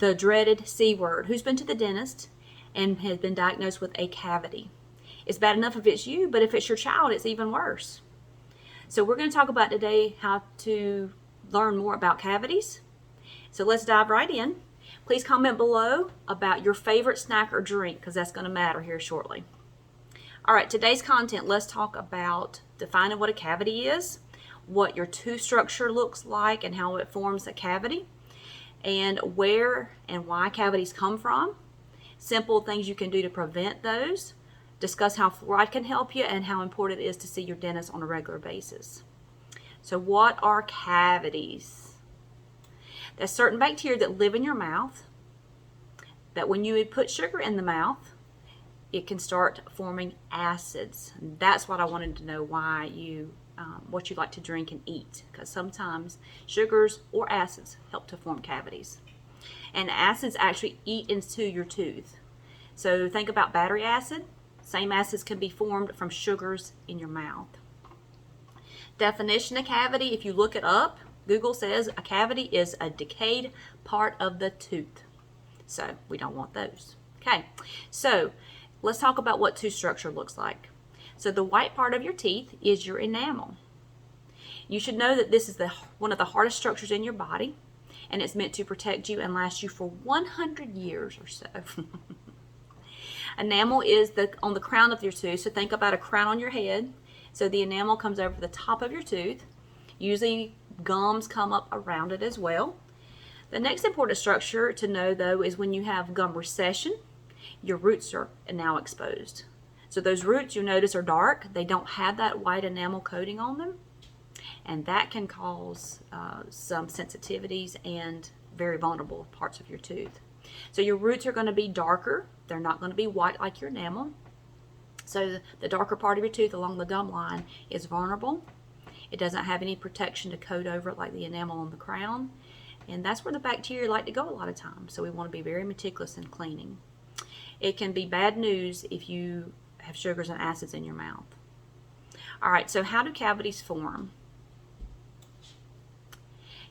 the dreaded C word. Who's been to the dentist and has been diagnosed with a cavity? It's bad enough if it's you, but if it's your child, it's even worse. So we're going to talk about today how to learn more about cavities. So let's dive right in. Please comment below about your favorite snack or drink, because that's going to matter here shortly. All right, today's content, let's talk about defining what a cavity is, what your tooth structure looks like and how it forms a cavity, and where and why cavities come from, simple things you can do to prevent those, discuss how fluoride can help you, and how important it is to see your dentist on a regular basis. So what are cavities? There's certain bacteria that live in your mouth that when you put sugar in the mouth, it can start forming acids. And that's what I wanted to know, why you what you like to drink and eat, because sometimes sugars or acids help to form cavities. And acids actually eat into your tooth. So think about battery acid. Same acids can be formed from sugars in your mouth. Definition of cavity, if you look it up, Google says a cavity is a decayed part of the tooth. So we don't want those. Okay, so let's talk about what tooth structure looks like. So the white part of your teeth is your enamel. You should know that this is one of the hardest structures in your body, and it's meant to protect you and last you for 100 years or so. Enamel is on the crown of your tooth, so think about a crown on your head. So the enamel comes over the top of your tooth. Usually gums come up around it as well. The next important structure to know, though, is when you have gum recession, your roots are now exposed. So those roots, you notice, are dark. They don't have that white enamel coating on them, and that can cause some sensitivities and very vulnerable parts of your tooth. So your roots are going to be darker. They're not going to be white like your enamel. So the darker part of your tooth along the gum line is vulnerable. It doesn't have any protection to coat over it like the enamel on the crown, and that's where the bacteria like to go a lot of times. So we want to be very meticulous in cleaning. It can be bad news if you have sugars and acids in your mouth. All right, so how do cavities form?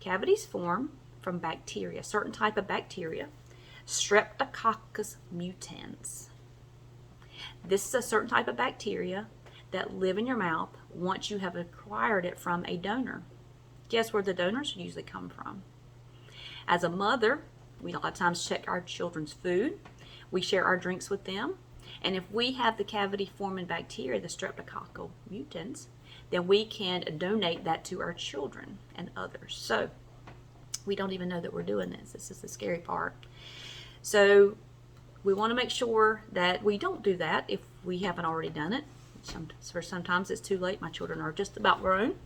Cavities form from bacteria, a certain type of bacteria, Streptococcus mutans. This is a certain type of bacteria that live in your mouth once you have acquired it from a donor. Guess where the donors usually come from? As a mother, we a lot of times check our children's food. We share our drinks with them. And if we have the cavity-forming bacteria, the Streptococcus mutans, then we can donate that to our children and others. So we don't even know that we're doing this. This is the scary part. So we want to make sure that we don't do that if we haven't already done it. Sometimes it's too late. My children are just about grown.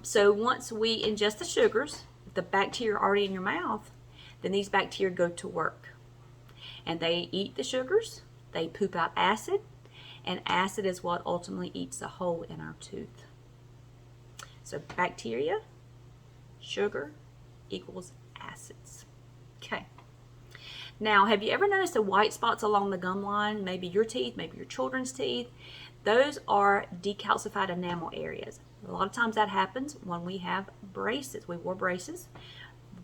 So once we ingest the sugars, the bacteria already in your mouth, then these bacteria go to work. And they eat the sugars, they poop out acid, and acid is what ultimately eats the hole in our tooth. So bacteria, sugar equals acids. Okay. Now, have you ever noticed the white spots along the gum line? Maybe your teeth, maybe your children's teeth. Those are decalcified enamel areas. A lot of times that happens when we have braces. We wore braces.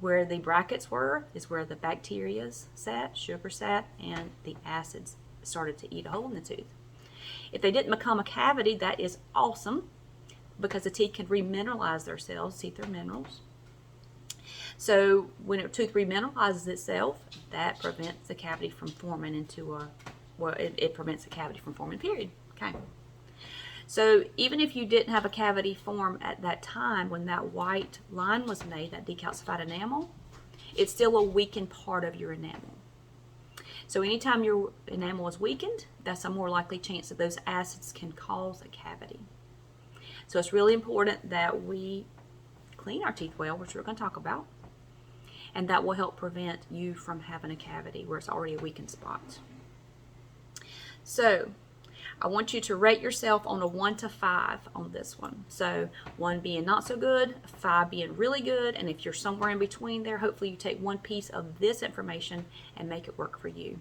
Where the brackets were is where the bacteria sat, sugar sat, and the acids started to eat a hole in the tooth. If they didn't become a cavity, that is awesome, because the teeth can remineralize themselves. Teeth are minerals. So when a tooth remineralizes itself, that prevents the cavity from forming it prevents the cavity from forming, period. Okay. So even if you didn't have a cavity form at that time when that white line was made, that decalcified enamel, it's still a weakened part of your enamel. So anytime your enamel is weakened, that's a more likely chance that those acids can cause a cavity. So it's really important that we clean our teeth well, which we're going to talk about, and that will help prevent you from having a cavity where it's already a weakened spot. So I want you to rate yourself on a 1 to 5 on this one. So 1 being not so good, 5 being really good, and if you're somewhere in between there, hopefully you take one piece of this information and make it work for you.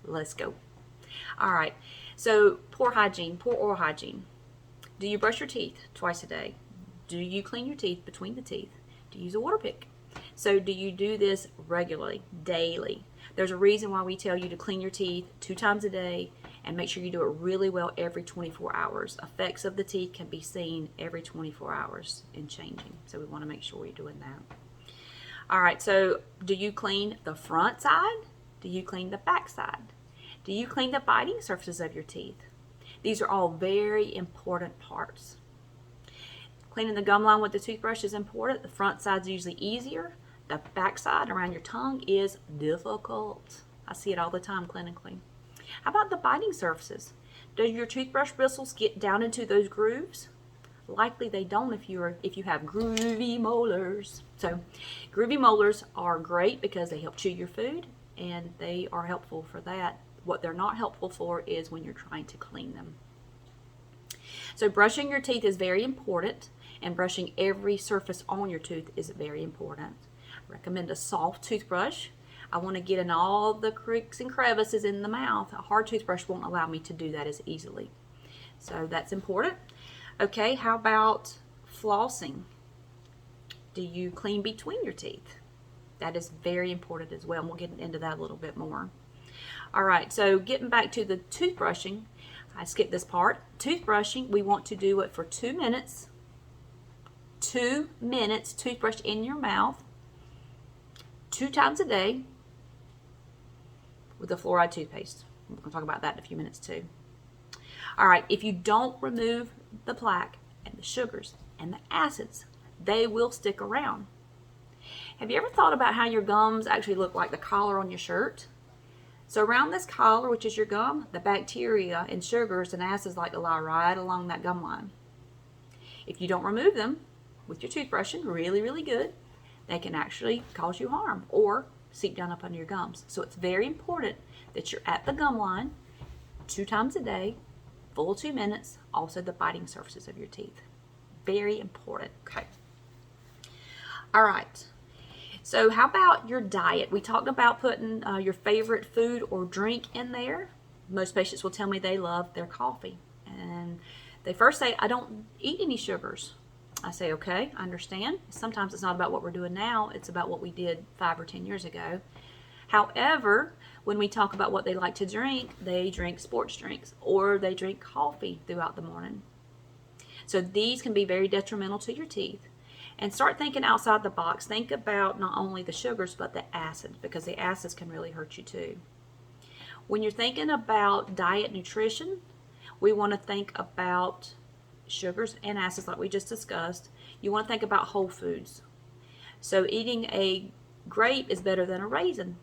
Let's go. All right, so poor hygiene, poor oral hygiene. Do you brush your teeth twice a day? Do you clean your teeth between the teeth? Do you use a water pick? So do you do this regularly, daily? There's a reason why we tell you to clean your teeth 2 times a day and make sure you do it really well every 24 hours. Effects of the teeth can be seen every 24 hours in changing. So we want to make sure you're doing that. All right, so do you clean the front side? Do you clean the back side? Do you clean the biting surfaces of your teeth? These are all very important parts. Cleaning the gum line with the toothbrush is important. The front side's usually easier. The back side around your tongue is difficult. I see it all the time clinically. How about the biting surfaces? Do your toothbrush bristles get down into those grooves? Likely they don't if you have groovy molars. So groovy molars are great because they help chew your food, and they are helpful for that. What they're not helpful for is when you're trying to clean them. So brushing your teeth is very important, and brushing every surface on your tooth is very important. I recommend a soft toothbrush. I want to get in all the creaks and crevices in the mouth. A hard toothbrush won't allow me to do that as easily. So that's important. Okay, how about flossing? Do you clean between your teeth? That is very important as well, and we'll get into that a little bit more. All right, so getting back to the toothbrushing, I skipped this part. Toothbrushing, we want to do it for 2 minutes. 2 minutes, toothbrush in your mouth, 2 times a day with the fluoride toothpaste. We're going to talk about that in a few minutes too. All right, if you don't remove the plaque and the sugars and the acids, they will stick around. Have you ever thought about how your gums actually look like the collar on your shirt? So around this collar, which is your gum, the bacteria and sugars and acids like to lie right along that gum line. If you don't remove them with your toothbrushing really, really good, they can actually cause you harm or seep down up under your gums. So it's very important that you're at the gum line 2 times a day, full 2 minutes, also the biting surfaces of your teeth. Very important. Okay. All right. So how about your diet? We talked about putting your favorite food or drink in there. Most patients will tell me they love their coffee. And they first say, I don't eat any sugars. I say, okay, I understand. Sometimes it's not about what we're doing now. It's about what we did 5 or 10 years ago. However, when we talk about what they like to drink, they drink sports drinks or they drink coffee throughout the morning. So these can be very detrimental to your teeth. And start thinking outside the box. Think about not only the sugars, but the acids, because the acids can really hurt you too. When you're thinking about diet nutrition, we want to think about sugars and acids like we just discussed. You want to think about whole foods. So eating a grape is better than a raisin.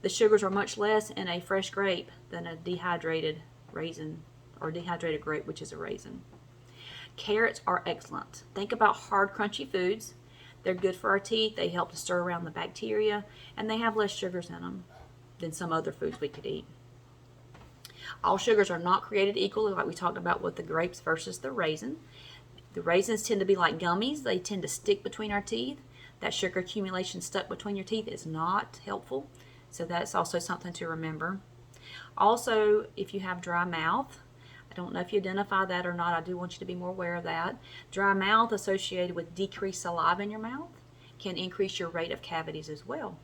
The sugars are much less in a fresh grape than a dehydrated raisin or dehydrated grape, which is a raisin. Carrots are excellent. Think about hard, crunchy foods. They're good for our teeth. They help to stir around the bacteria, and they have less sugars in them than some other foods we could eat. All sugars are not created equally, like we talked about with the grapes versus the raisin. The raisins tend to be like gummies. They tend to stick between our teeth. That sugar accumulation stuck between your teeth is not helpful, so that's also something to remember. Also, if you have dry mouth, I don't know if you identify that or not. I do want you to be more aware of that. Dry mouth associated with decreased saliva in your mouth can increase your rate of cavities as well.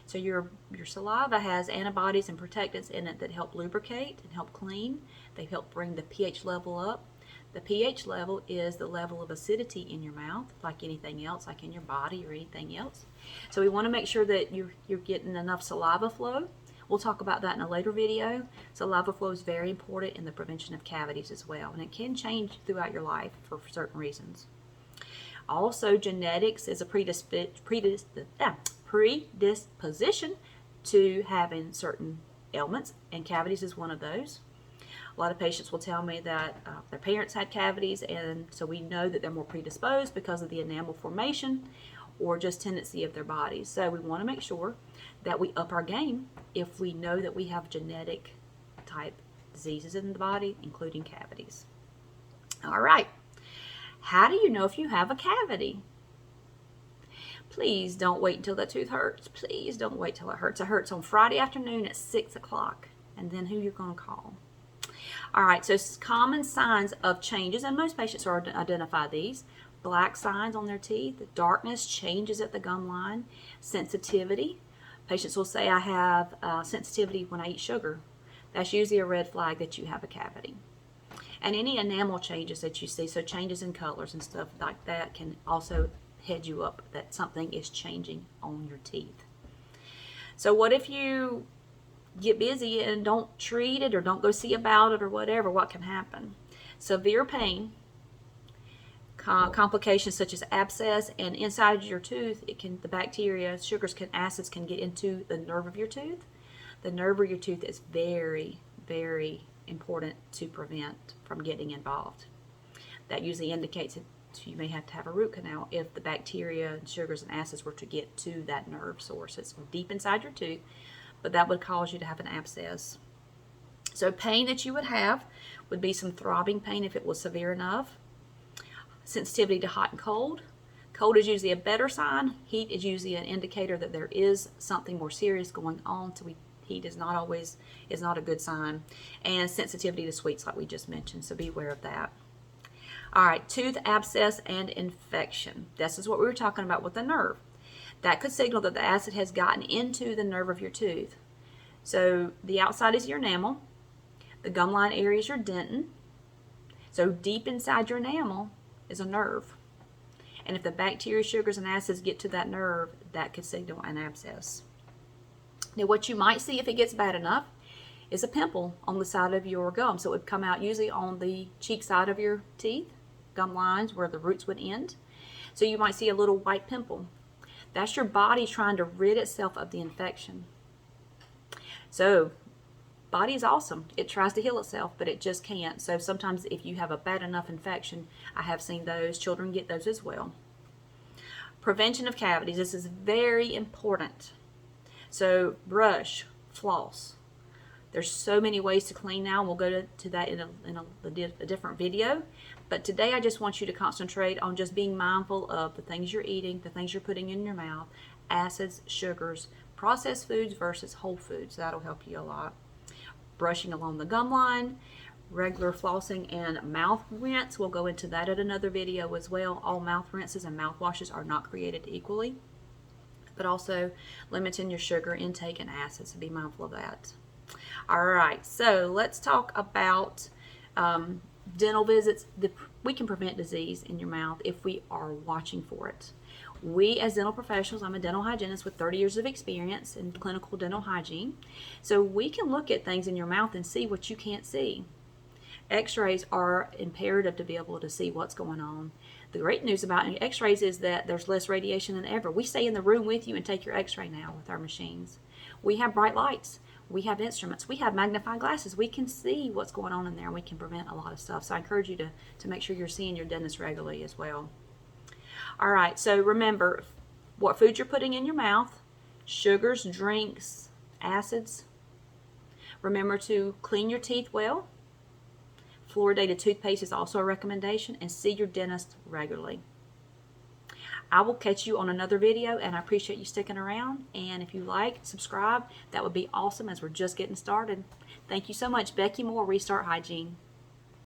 So your saliva has antibodies and protectants in it that help lubricate and help clean. They help bring the pH level up. The pH level is the level of acidity in your mouth, like anything else, like in your body or anything else. So we want to make sure that you're getting enough saliva flow. We'll talk about that in a later video. Saliva flow is very important in the prevention of cavities as well, and it can change throughout your life for certain reasons. Also, genetics is a predisposition to having certain ailments, and cavities is one of those. A lot of patients will tell me that their parents had cavities, and so we know that they're more predisposed because of the enamel formation or just tendency of their bodies. So we want to make sure that we up our game if we know that we have genetic type diseases in the body, including cavities. All right. How do you know if you have a cavity? Please don't wait until the tooth hurts. Please don't wait till it hurts. It hurts on Friday afternoon at 6 o'clock. And then who you're going to call? All right, so common signs of changes, and most patients identify these. black signs on their teeth, darkness, changes at the gum line, sensitivity. Patients will say, I have sensitivity when I eat sugar. That's usually a red flag that you have a cavity. And any enamel changes that you see, so changes in colors and stuff like that, can also head you up that something is changing on your teeth. So what if you get busy and don't treat it or don't go see about it or whatever? What can happen? Severe pain, complications such as abscess, and inside your tooth, the bacteria, sugars, acids can get into the nerve of your tooth. The nerve of your tooth is very, very important to prevent from getting involved. That usually indicates that you may have to have a root canal if the bacteria, sugars, and acids were to get to that nerve source. It's deep inside your tooth, but that would cause you to have an abscess. So pain that you would have would be some throbbing pain if it was severe enough. Sensitivity to hot and cold. Cold is usually a better sign. Heat is usually an indicator that there is something more serious going on. So heat is not a good sign. And sensitivity to sweets, like we just mentioned, so be aware of that. All right, tooth abscess and infection. This is what we were talking about with the nerve. That could signal that the acid has gotten into the nerve of your tooth. So the outside is your enamel. The gum line area is your dentin. So deep inside your enamel is a nerve. And if the bacteria, sugars, and acids get to that nerve, that could signal an abscess. Now, what you might see if it gets bad enough is a pimple on the side of your gum. So it would come out usually on the cheek side of your teeth, gum lines where the roots would end. So you might see a little white pimple. That's your body trying to rid itself of the infection. So body is awesome. It tries to heal itself, but it just can't. So sometimes if you have a bad enough infection, I have seen those. Children get those as well. Prevention of cavities. This is very important. So brush, floss. There's so many ways to clean now. We'll go to that in a different video. But today I just want you to concentrate on just being mindful of the things you're eating, the things you're putting in your mouth, acids, sugars, processed foods versus whole foods. That'll help you a lot. Brushing along the gum line, regular flossing, and mouth rinse. We'll go into that at another video as well. All mouth rinses and mouthwashes are not created equally. But also limiting your sugar intake and acids, so be mindful of that. All right, so let's talk about dental visits. We can prevent disease in your mouth if we are watching for it. We as dental professionals, I'm a dental hygienist with 30 years of experience in clinical dental hygiene, so we can look at things in your mouth and see what you can't see. X-rays are imperative to be able to see what's going on. The great news about X-rays is that there's less radiation than ever. We stay in the room with you and take your X-ray now with our machines. We have bright lights. We have instruments. We have magnifying glasses. We can see what's going on in there, and we can prevent a lot of stuff. So I encourage you to make sure you're seeing your dentist regularly as well. All right, so remember what food you're putting in your mouth, sugars, drinks, acids. Remember to clean your teeth well. Fluoridated toothpaste is also a recommendation, and see your dentist regularly. I will catch you on another video, and I appreciate you sticking around. And if you like, subscribe. That would be awesome as we're just getting started. Thank you so much. Becky Moore, Restart Hygiene.